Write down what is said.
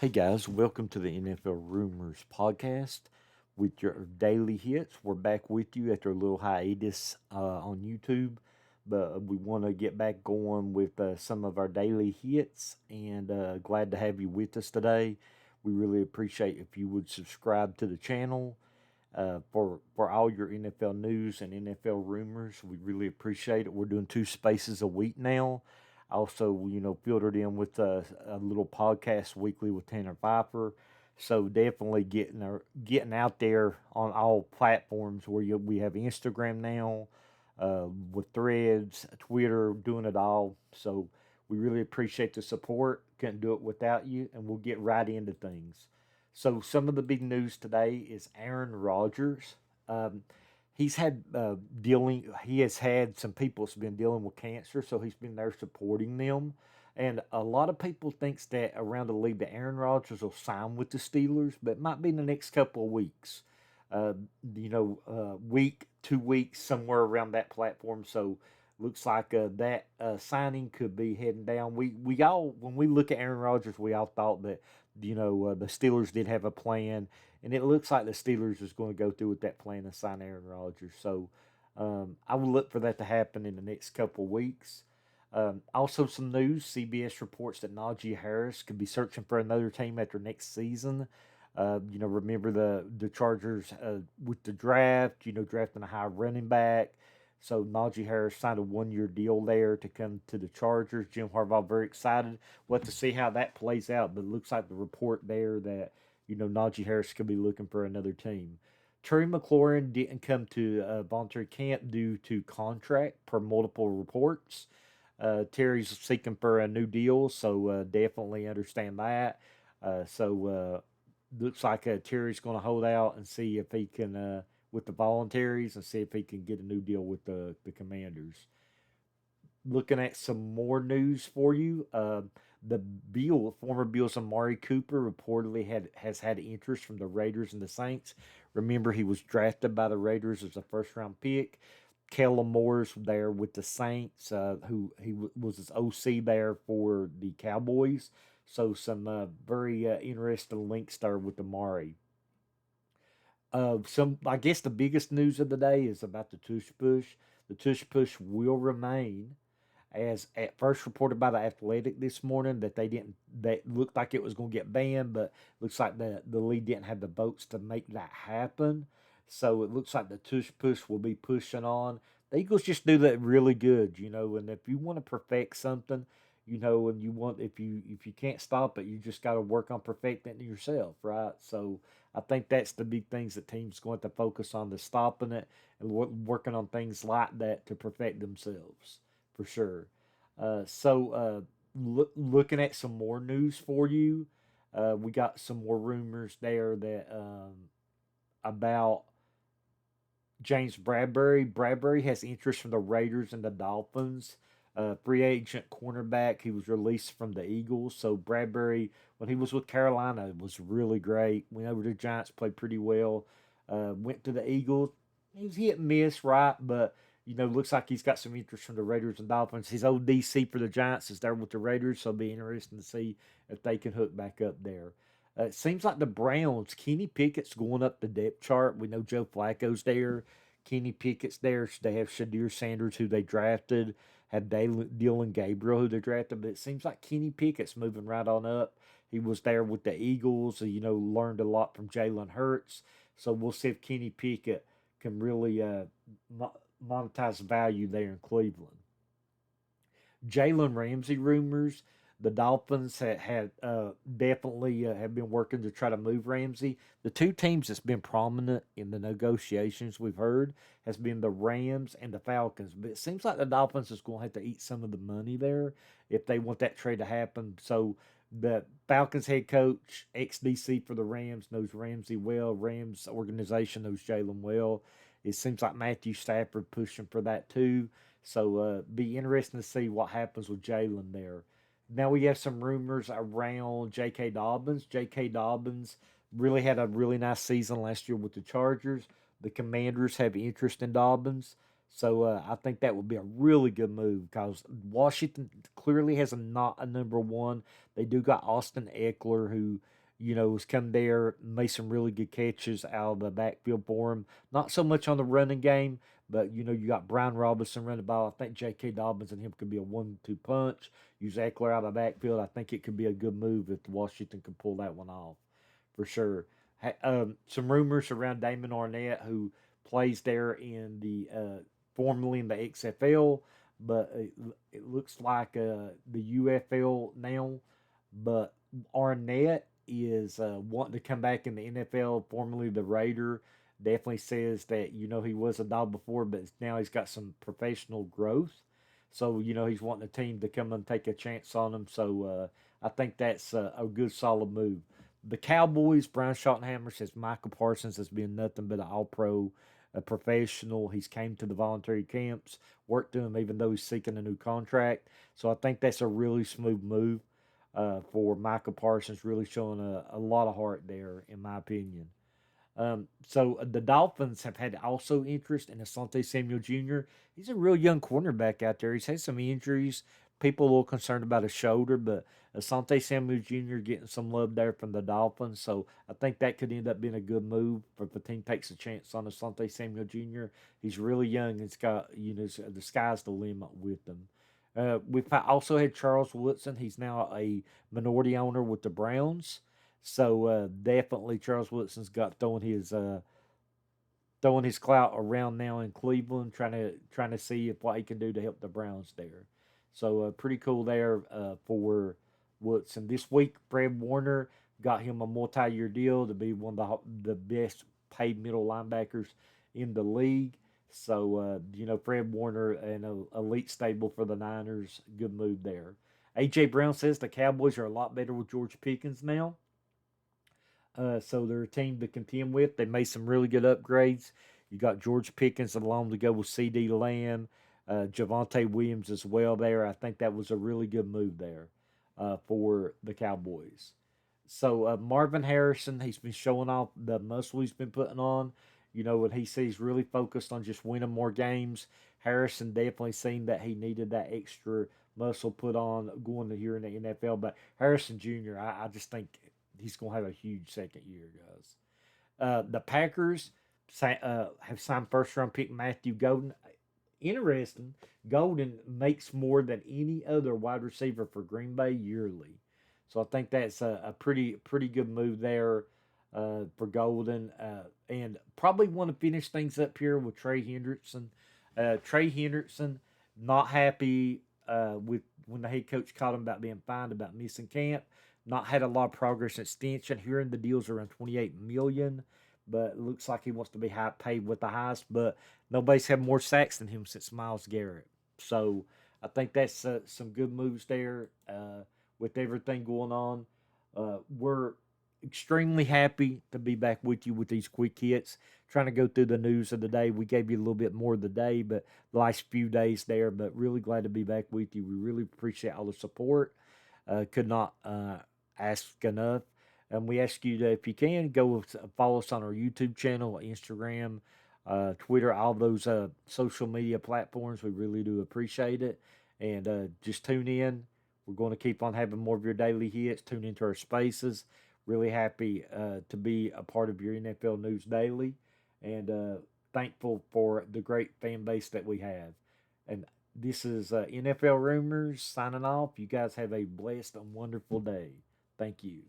Hey guys, welcome to the NFL Rumors podcast with your daily hits. We're back with you after a little hiatus on YouTube, but we want to get back going with some of our daily hits and glad to have you with us today. We really appreciate if you would subscribe to the channel for all your NFL news and NFL rumors. We really appreciate it. We're doing two spaces a week now. Also, filtered in with a little podcast weekly with Tanner Viper. So definitely getting out there on all platforms where we have Instagram now, with Threads, Twitter, doing it all. So we really appreciate the support. Couldn't do it without you, and we'll get right into things. So some of the big news today is Aaron Rodgers. Um, he's had dealing. He has had some people that's been dealing with cancer, so he's been there supporting them. And a lot of people thinks that around the league that Aaron Rodgers will sign with the Steelers, but it might be in the next couple of weeks. Uh, week, 2 weeks, somewhere around that platform. So looks like that signing could be heading down. We all, when we look at Aaron Rodgers, we all thought that the Steelers did have a plan, and it looks like the Steelers is going to go through with that plan and sign Aaron Rodgers. So I would look for that to happen in the next couple weeks. Also, some news: CBS reports that Najee Harris could be searching for another team after next season. Remember the Chargers with the draft. Drafting a high running back. So Najee Harris signed a 1 year deal there to come to the Chargers. Jim Harbaugh very excited. We'll have to see how that plays out. But it looks like the report there that Najee Harris could be looking for another team. Terry McLaurin didn't come to voluntary camp due to contract per multiple reports. Terry's seeking for a new deal, so definitely understand that. So looks like Terry's going to hold out and see if he can with the voluntaries and see if he can get a new deal with the Commanders. Looking at some more news for you, the former Bills Amari Cooper reportedly has had interest from the Raiders and the Saints. Remember, he was drafted by the Raiders as a first round pick. Kellen Moore's there with the Saints, who was his OC there for the Cowboys. So some very interesting links there with Amari. Some I guess the biggest news of the day is about the Tush Push. The Tush Push will remain, as at first reported by the Athletic this morning, that that looked like it was going to get banned, but looks like the league didn't have the votes to make that happen. So it looks like the Tush Push will be pushing on. The Eagles just do that really good, and if you want to perfect something, and if you can't stop it, you just got to work on perfecting it yourself, right? So I think that's the big things that teams going to focus on, the stopping it and working on things like that to perfect themselves for sure. Looking at some more news for you, we got some more rumors there that about James Bradberry. Bradberry has interest from the Raiders and the Dolphins. Free agent cornerback. He was released from the Eagles. So Bradberry, when he was with Carolina, was really great. Went over to the Giants, played pretty well. Went to the Eagles. He was hit and miss, right? But looks like he's got some interest from the Raiders and Dolphins. His old DC for the Giants is there with the Raiders, so it'll be interesting to see if they can hook back up there. It seems like the Browns, Kenny Pickett's going up the depth chart. We know Joe Flacco's there. Kenny Pickett's there. They have Shadir Sanders, who they drafted. Have Dylan Gabriel, who they drafted. But it seems like Kenny Pickett's moving right on up. He was there with the Eagles. Learned a lot from Jalen Hurts. So we'll see if Kenny Pickett can really monetize value there in Cleveland. Jalen Ramsey rumors. The Dolphins had definitely have been working to try to move Ramsey. The two teams that's been prominent in the negotiations we've heard has been the Rams and the Falcons. But it seems like the Dolphins is going to have to eat some of the money there if they want that trade to happen. So the Falcons head coach, ex-DC for the Rams, knows Ramsey well. Rams organization knows Jalen well. It seems like Matthew Stafford pushing for that too. So be interesting to see what happens with Jalen there. Now we have some rumors around J.K. Dobbins. J.K. Dobbins really had a really nice season last year with the Chargers. The Commanders have interest in Dobbins. So I think that would be a really good move because Washington clearly has not a number one. They do got Austin Eckler, who has come there, made some really good catches out of the backfield for him. Not so much on the running game, but you got Brian Robinson running the ball. I think J.K. Dobbins and him could be a 1-2 punch. Use Eckler out of the backfield. I think it could be a good move if Washington can pull that one off for sure. Some rumors around Damon Arnett, who plays there in the formerly in the XFL, but it looks like the UFL now. But Arnett is wanting to come back in the NFL, formerly the Raider. Definitely says that he was a dog before, but now he's got some professional growth. So he's wanting the team to come and take a chance on him. So I think that's a good solid move. The Cowboys, Brian Schottenheimer says Michael Parsons has been nothing but an all-pro, a professional. He's came to the voluntary camps, worked to him even though he's seeking a new contract. So I think that's a really smooth move for Michael Parsons, really showing a lot of heart there, in my opinion. So the Dolphins have had also interest in Asante Samuel Jr. He's a real young cornerback out there. He's had some injuries. People a little concerned about his shoulder, but Asante Samuel Jr. getting some love there from the Dolphins. So I think that could end up being a good move if the team takes a chance on Asante Samuel Jr. He's really young. It's got the sky's the limit with them. We've also had Charles Woodson. He's now a minority owner with the Browns. So definitely Charles Woodson's got throwing his clout around now in Cleveland, trying to see if what he can do to help the Browns there. So pretty cool there for Woodson. This week, Fred Warner got him a multi-year deal to be one of the best paid middle linebackers in the league. So Fred Warner, an elite stable for the Niners. Good move there. AJ Brown says the Cowboys are a lot better with George Pickens now. So they're a team to contend with. They made some really good upgrades. You got George Pickens along to go with C.D. Lamb, Javonte Williams as well there. I think that was a really good move there for the Cowboys. So Marvin Harrison, he's been showing off the muscle he's been putting on. When he sees really focused on just winning more games, Harrison definitely seen that he needed that extra muscle put on going to here in the NFL. But Harrison Jr., I just think he's going to have a huge second year, guys. The Packers have signed first round pick Matthew Golden. Interesting, Golden makes more than any other wide receiver for Green Bay yearly. So I think that's a pretty good move there for Golden. And probably want to finish things up here with Trey Hendrickson. Trey Hendrickson, not happy with when the head coach caught him about being fined about missing camp. Not had a lot of progress extension. Hearing the deal's around 28 million, but it looks like he wants to be high paid with the highest. But nobody's had more sacks than him since Myles Garrett. So I think that's some good moves there with everything going on. We're extremely happy to be back with you with these quick hits. Trying to go through the news of the day. We gave you a little bit more of the day, but the last few days there. But really glad to be back with you. We really appreciate all the support. Could not ask enough. And we ask you to, if you can, go follow us on our YouTube channel, Instagram, Twitter, all those social media platforms. We really do appreciate it. And just tune in. We're going to keep on having more of your daily hits. Tune into our spaces. Really happy to be a part of your NFL News Daily. And thankful for the great fan base that we have. And this is NFL Rumors signing off. You guys have a blessed and wonderful day. Thank you.